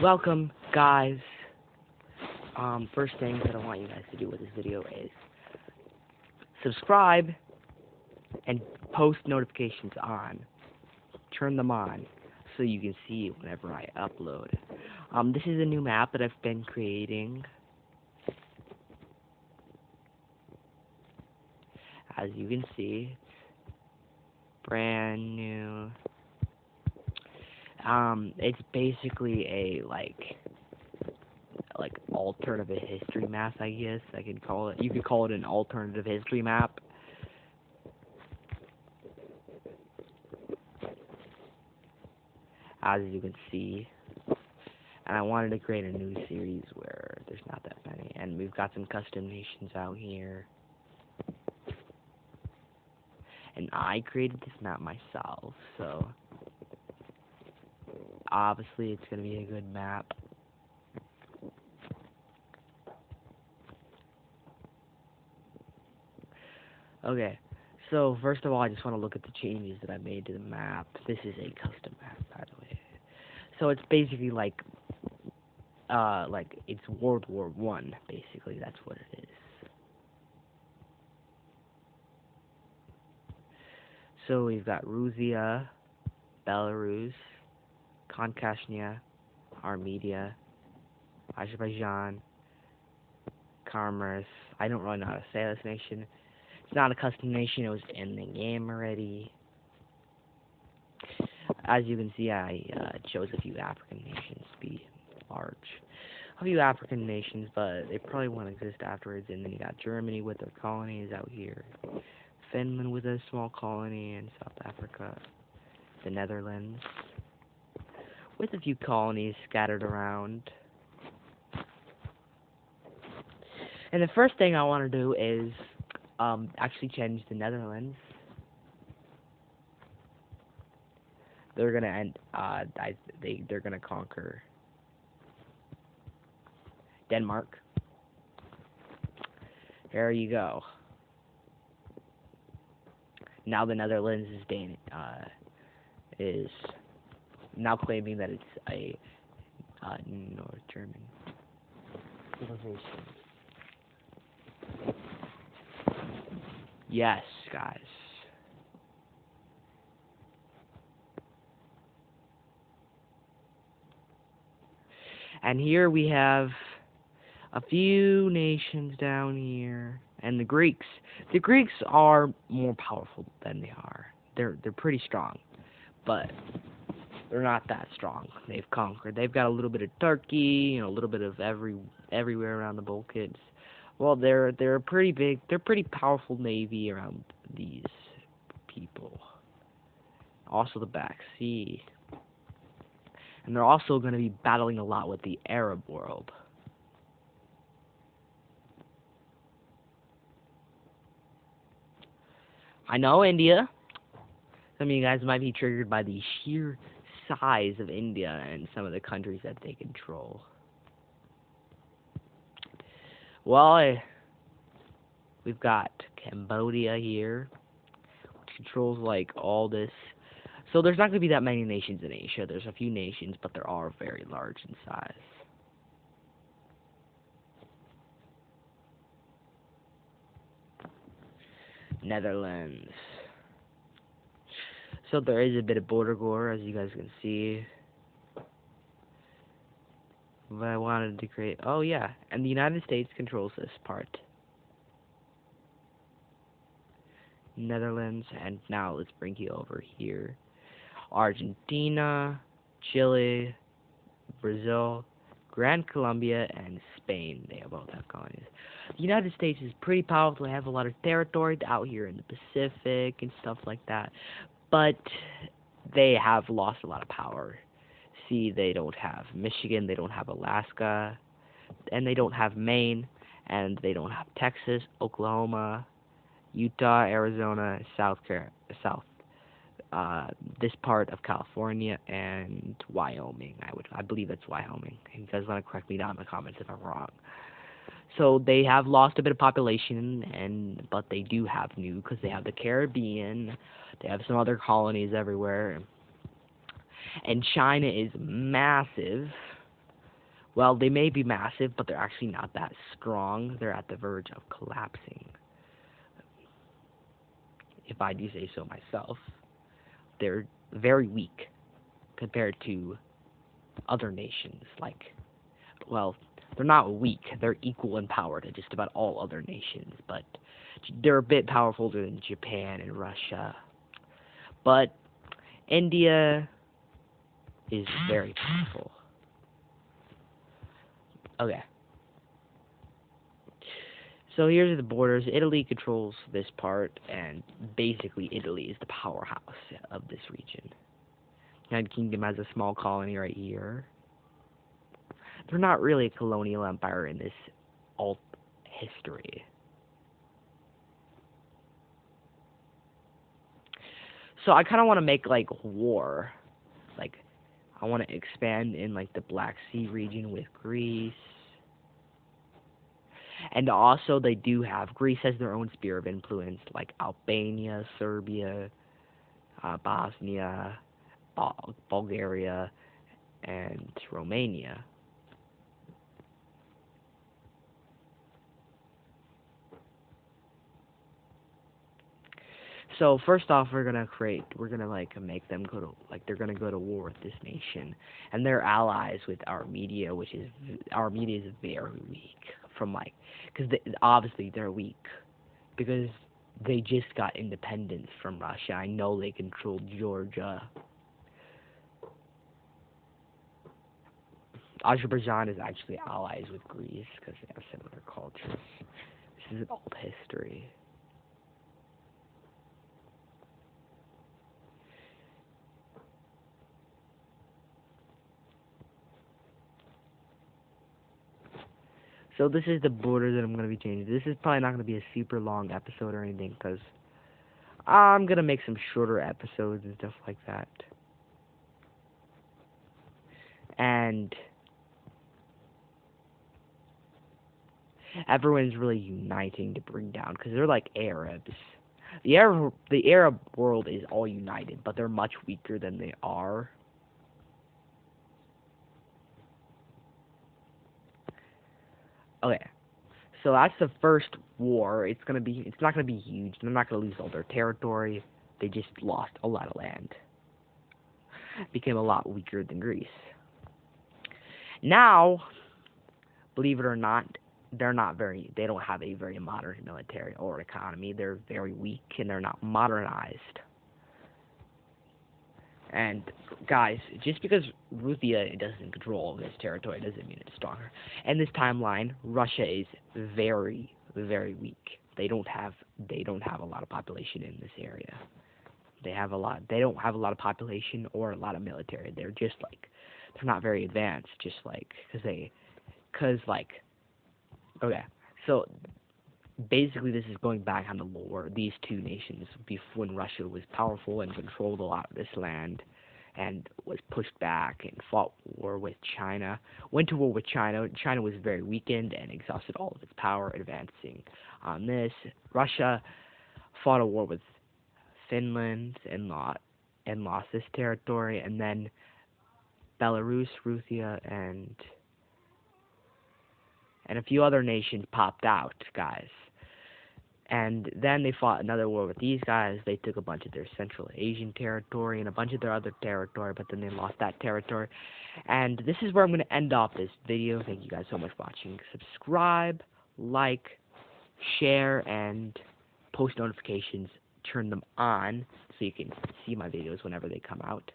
Welcome, guys. First thing that I want you guys to do with this video is subscribe and post notifications on. Turn them on so you can see whenever I upload. This is a new map that I've been creating. As you can see, brand new. It's basically a like alternative history map, I guess I could call it. You could call it an alternative history map. As you can see. And I wanted to create a new series where there's not that many. And we've got some custom nations out here. And I created this map myself, so obviously it's going to be a good map. Okay, so first of all, I just want to look at the changes that I made to the map. This is a custom map, by the way. So it's basically like it's World War I, basically. That's what it is. So we've got Russia, Belarus, Khakassia, Armenia, Azerbaijan, Comoros. I don't really know how to say this nation. It's not a custom nation, it was in the game already. As you can see, I chose a few African nations to be large. A few African nations, but they probably won't exist afterwards. And then you got Germany with their colonies out here. Finland with a small colony in South Africa. The Netherlands with a few colonies scattered around. And the first thing I want to do is actually change the Netherlands. They're gonna end. They're gonna conquer Denmark. There you go. Now the Netherlands is now claiming that it's a North German civilization. Yes, guys. And here we have a few nations down here, and the Greeks. The Greeks are more powerful than they are. They're pretty strong, but they're not that strong. They've conquered. They've got a little bit of Turkey, a little bit of everywhere around the Balkans. Well, they're a pretty big. They're pretty powerful navy around these people. Also the Black Sea. And they're also going to be battling a lot with the Arab world. I know India. Some of you guys might be triggered by the sheer size of India and some of the countries that they control. Well, we've got Cambodia here, which controls like all this. So there's not going to be that many nations in Asia. There's a few nations, but they're all very large in size. Netherlands. So there is a bit of border war, as you guys can see. But I wanted to create... Oh, yeah. And the United States controls this part. Netherlands. And now let's bring you over here. Argentina, Chile, Brazil, Gran Colombia, and Spain. They both have colonies. The United States is pretty powerful. They have a lot of territory out here in the Pacific and stuff like that. But they have lost a lot of power. See, they don't have Michigan, they don't have Alaska, and they don't have Maine, and they don't have Texas, Oklahoma, Utah, Arizona, this part of California, and Wyoming. I believe it's Wyoming. You guys want to correct me down in the comments if I'm wrong. So they have lost a bit of population, but they do have new, because they have the Caribbean, they have some other colonies everywhere, and China is massive, Well, they may be massive, but they're actually not that strong. They're at the verge of collapsing. If I do say so myself. They're very weak compared to other nations. Well, they're not weak. They're equal in power to just about all other nations, but they're a bit powerful than Japan and Russia. But India is very powerful. Okay. So here's the borders. Italy controls this part, and basically Italy is the powerhouse of this region. United Kingdom has a small colony right here. They're not really a colonial empire in this alt history. So I kind of want to make war. I want to expand in the Black Sea region with Greece. And also they do have, Greece has their own sphere of influence, like Albania, Serbia, Bosnia, Bulgaria, and Romania. So first off, we're gonna make them go to they're gonna go to war with this nation, and they're allies with Armenia, which is Armenia is very weak because obviously they're weak because they just got independence from Russia. I know they controlled Georgia. Azerbaijan is actually allies with Greece because they have similar cultures. This is an old history. So this is the border that I'm going to be changing. This is probably not going to be a super long episode or anything because I'm going to make some shorter episodes and stuff like that. And everyone's really uniting to bring down because they're like Arabs. The Arab world is all united, but they're much weaker than they are. Okay. So that's the first war. It's not gonna be huge. They're not gonna lose all their territory. They just lost a lot of land. Became a lot weaker than Greece. Now, believe it or not, they don't have a very modern military or economy. They're very weak and they're not modernized. And guys, just because Ruthia doesn't control all this territory doesn't mean it's stronger. And this timeline, Russia is very, very weak. They don't have a lot of population in this area. They don't have a lot of population or a lot of military. They're just they're not very advanced. Okay. So basically, this is going back on the lore. These two nations, when Russia was powerful and controlled a lot of this land, and was pushed back and fought war with China, went to war with China. China was very weakened and exhausted all of its power, advancing on this. Russia fought a war with Finland and lost this territory, and then Belarus, Ruthia, and a few other nations popped out, guys. And then they fought another war with these guys. They took a bunch of their Central Asian territory and a bunch of their other territory, but then they lost that territory. And this is where I'm going to end off this video. Thank you guys so much for watching. Subscribe, like, share, and post notifications. Turn them on so you can see my videos whenever they come out.